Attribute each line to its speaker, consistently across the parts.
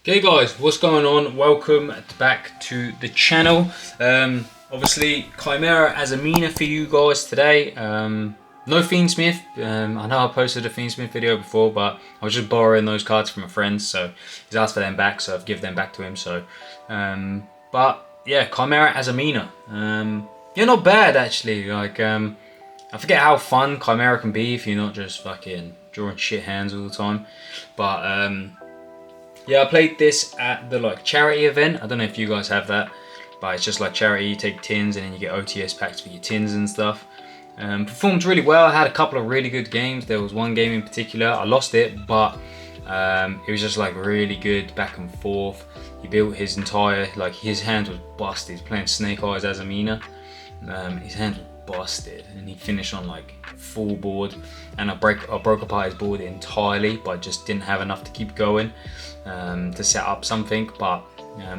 Speaker 1: Hey guys, what's going on? Welcome back to the channel. Obviously, Chimera Azamina for you guys today. No Fiendsmith. I know I posted a Fiendsmith video before, but I was just borrowing those cards from a friend, so he's asked for them back, so I've given them back to him. So, but yeah, Chimera Azamina. Yeah, not bad actually. Like, I forget how fun Chimera can be if you're not just fucking drawing shit hands all the time. But yeah, I played this at the charity event. I don't know if you guys have that, but it's just like charity. You take tins and then you get OTS packs for your tins and stuff. Performed really well. I had a couple of really good games. There was one game in particular. I lost it, but it was just like really good back and forth. He built his entire, his hand was busted. He's playing Snake Eyes Azamina. His hand was busted and he finished on full board, and I broke apart his board entirely, but just didn't have enough to keep going to set up something. But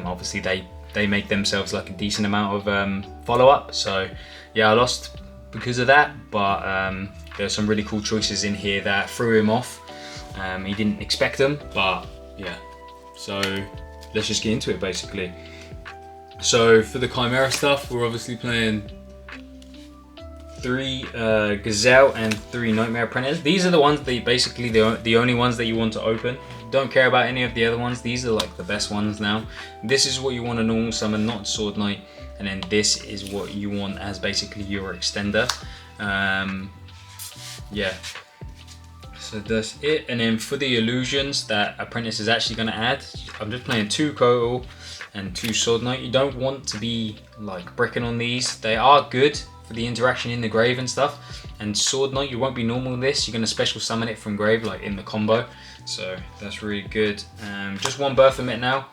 Speaker 1: obviously they make themselves a decent amount of follow-up, so yeah, I lost because of that. But there's some really cool choices in here that threw him off. He didn't expect them, but yeah, so let's just get into it basically. So for the Chimera stuff, we're obviously playing 3 Gazelle and 3 Nightmare Apprentice. These are the ones that basically the only ones that you want to open. Don't care about any of the other ones. These are the best ones now. This is what you want to normal summon, not Sword Knight, and then this is what you want as basically your extender. Yeah, so that's it. And then for the illusions that Apprentice is actually going to add, I'm just playing 2 Kotal and 2 Sword Knight. You don't want to be bricking on these. They are good for the interaction in the grave and stuff. And Sword Knight, you won't be normal this. You're going to special summon it from grave in the combo. So that's really good. Just 1 Berthamit now.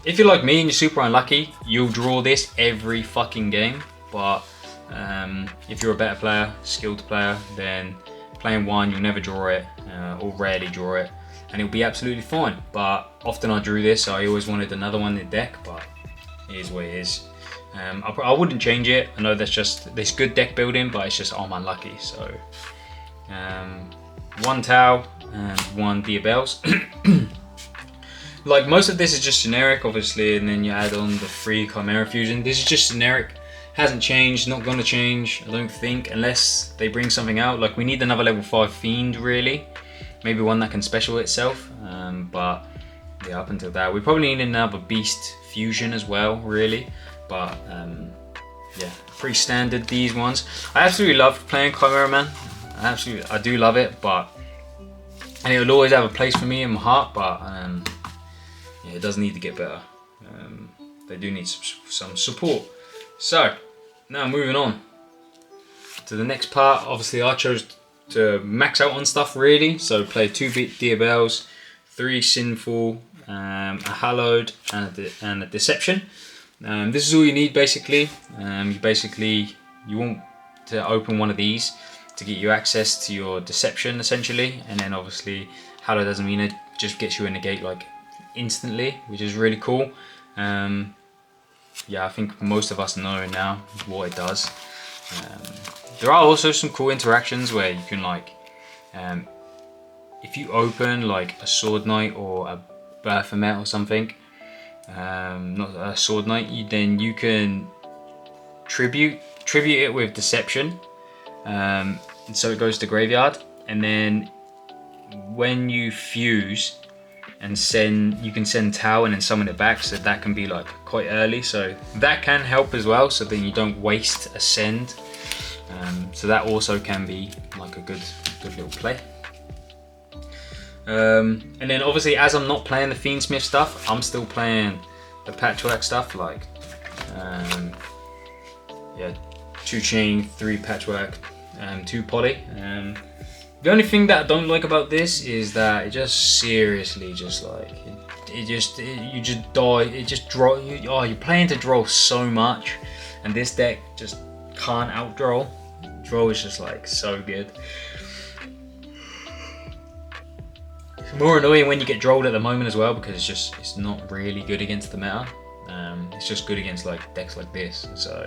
Speaker 1: If you're like me and you're super unlucky, you'll draw this every fucking game. But if you're a better player, skilled player, then playing 1, you'll never draw it, or rarely draw it, and it'll be absolutely fine. But often I drew this, so I always wanted another one in the deck, but it is what it is. I wouldn't change it. I know that's just this good deck building, but it's just I'm unlucky. So 1 Tau and 1 Diabels. Most of this is just generic, obviously, and then you add on the 3 Chimera Fusion. This is just generic, hasn't changed, not gonna change, I don't think, unless they bring something out. We need another level 5 Fiend, really. Maybe one that can special itself, but yeah, up until that, we probably need another Beast Fusion as well, really. But yeah, pretty standard, these ones. I absolutely love playing Chimera, man. I do love it, and it'll always have a place for me in my heart, but yeah, it does need to get better. They do need some support. So now moving on to the next part. Obviously I chose to max out on stuff, really, so play 2 Diabels, 3 Sinful, a Hallowed, and a Deception. This is all you need basically. You want to open one of these to get you access to your Deception essentially, and then obviously Hallowed Azamina just gets you a negate instantly, which is really cool. Yeah, I think most of us know now what it does. There are also some cool interactions where you can if you open a Sword Knight or a Berthamit or something, not a Sword Knight, then you can tribute it with Deception, and so it goes to graveyard, and then when you fuse and you can send Tau and then summon it back, so that can be quite early, so that can help as well, so then you don't waste a send. So that also can be a good little play. And then obviously, as I'm not playing the Fiendsmith stuff, I'm still playing the Patchwork stuff, yeah, 2 Chain, 3 Patchwork, 2 Poly. The only thing that I don't like about this is that it just seriously you just die. It just draw. You're playing to draw so much, and this deck just can't outdraw. Draw is just so good. It's more annoying when you get drawed at the moment as well, because it's not really good against the meta. It's just good against decks like this. So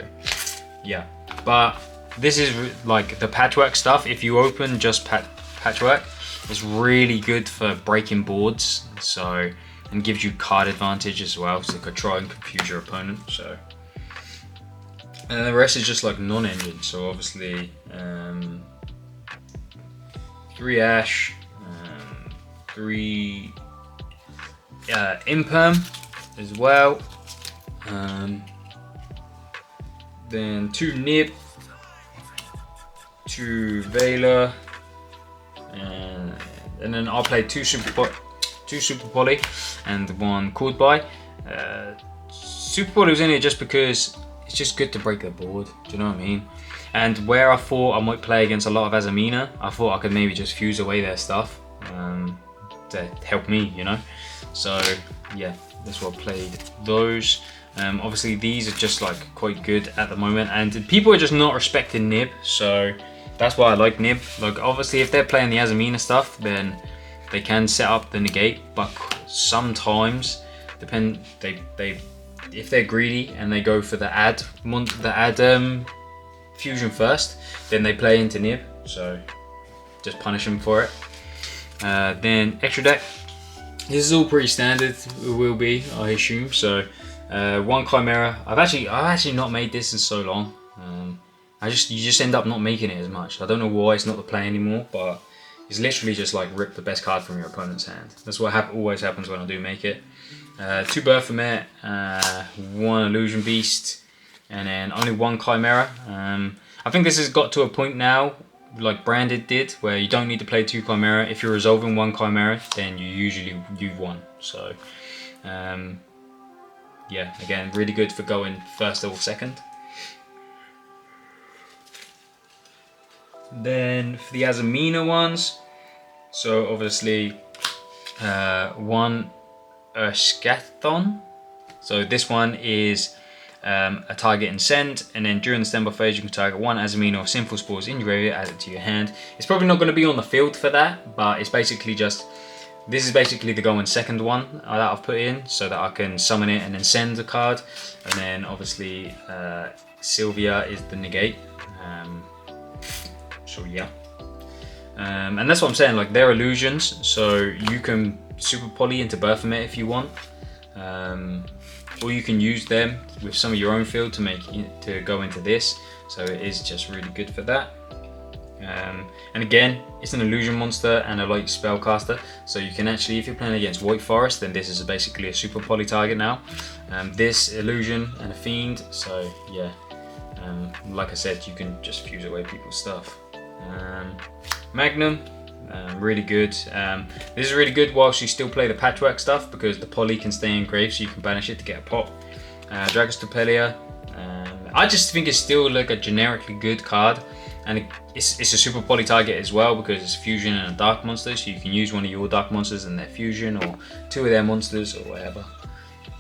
Speaker 1: yeah, but this is the Patchwork stuff. If you open just Patchwork, it's really good for breaking boards. So and gives you card advantage as well, so you could try and confuse your opponent. So, and the rest is just like non-engine. So obviously 3 Ash, 3 Imperm as well, then 2 Nib, 2 Veiler, and then I'll play 2 Super Poly and 1 Chord Buy. Super Poly was in here just because it's just good to break the board, do you know what I mean? And where I thought I might play against a lot of Azamina, I thought I could maybe just fuse away their stuff to help me, you know? So yeah, that's why I played those. Obviously these are just like quite good at the moment, and people are just not respecting Nib, so that's why I like Nib. Like obviously if they're playing the Azamina stuff, then they can set up the negate, but sometimes if they're greedy and they go for the add fusion first, then they play into Nib, so just punish them for it. Then extra deck, this is all pretty standard, it will be, I assume. So 1 Chimera. I've actually not made this in so long. You just end up not making it as much. I don't know why it's not the play anymore, but it's literally just like rip the best card from your opponent's hand. That's what always happens when I do make it. 2 Baphomet, 1 Illusion Beast, and then only 1 Chimera. I think this has got to a point now, like Branded did, where you don't need to play 2 Chimera. If you're resolving 1 Chimera, then you've won. So yeah, again, really good for going first or second. Then for the Azamina ones, so obviously 1 Scathon. So this one is a target and send, and then during the standby phase you can target 1 Azamina or sinful spores in your area, add it to your hand. It's probably not going to be on the field for that, but it's basically just, this is basically the going second one that I've put in so that I can summon it and then send a card. And then obviously Sylvia is the negate. So yeah, and that's what I'm saying, like they're illusions, so you can super poly into Baphomet if you want, or you can use them with some of your own field to go into this, so it is just really good for that. And again, it's an illusion monster and a light spellcaster, so you can actually, if you're playing against White Forest, then this is basically a super poly target now. This illusion and a fiend, so yeah, like I said, you can just fuse away people's stuff. Magnum, really good. This is really good whilst you still play the Patchwork stuff, because the poly can stay engraved, so you can banish it to get a pop. Dragostopelia, I just think it's still like a generically good card, and it's a super poly target as well because it's fusion and a dark monster, so you can use one of your dark monsters and their fusion, or 2 of their monsters, or whatever.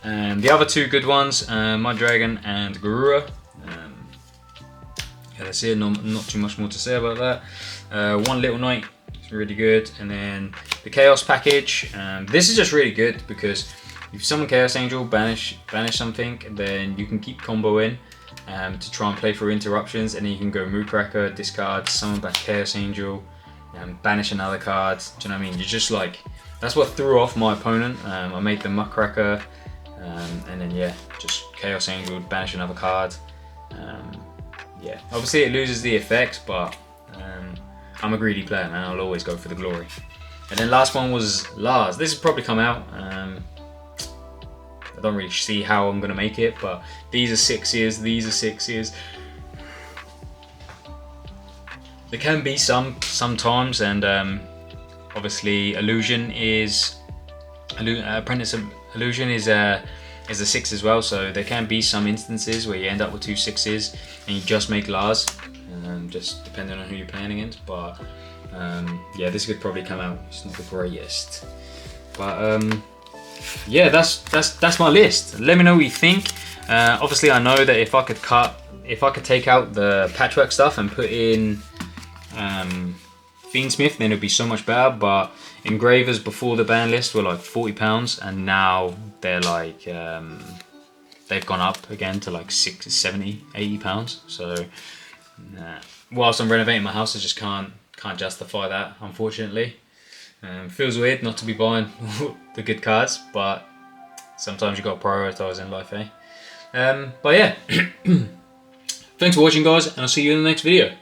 Speaker 1: The other 2 good ones, Mud Dragon and Garura. Yeah, that's it, not too much more to say about that. 1 Little Knight, it's really good. And then the Chaos package, this is just really good because if you summon Chaos Angel, banish something, then you can keep comboing to try and play through interruptions, and then you can go Moocracker, discard, summon back Chaos Angel, banish another card. Do you know what I mean? You're just like, that's what threw off my opponent. I made the Muckracker, and then yeah, just Chaos Angel, banish another card. Yeah, obviously it loses the effects, but I'm a greedy player, man. I'll always go for the glory. And then last one was Lars. This has probably come out. I don't really see how I'm gonna make it, but these are 6s. These are 6s. There can be sometimes, and obviously Illusion is Apprentice Illusion is a 6 as well, so there can be some instances where you end up with 2 6s and you just make Lars, just depending on who you're playing against. But yeah, this could probably come out, it's not the greatest, but yeah, that's my list. Let me know what you think. Obviously I know that if I could take out the Patchwork stuff and put in Fiendsmith, then it'd be so much better, but engravers before the ban list were like £40, and now they're like they've gone up again to like 60, 70, 80 pounds. So whilst I'm renovating my house, I just can't justify that, unfortunately. Feels weird not to be buying the good cards, but sometimes you got to prioritise in life, eh? But yeah, thanks for watching, guys, and I'll see you in the next video.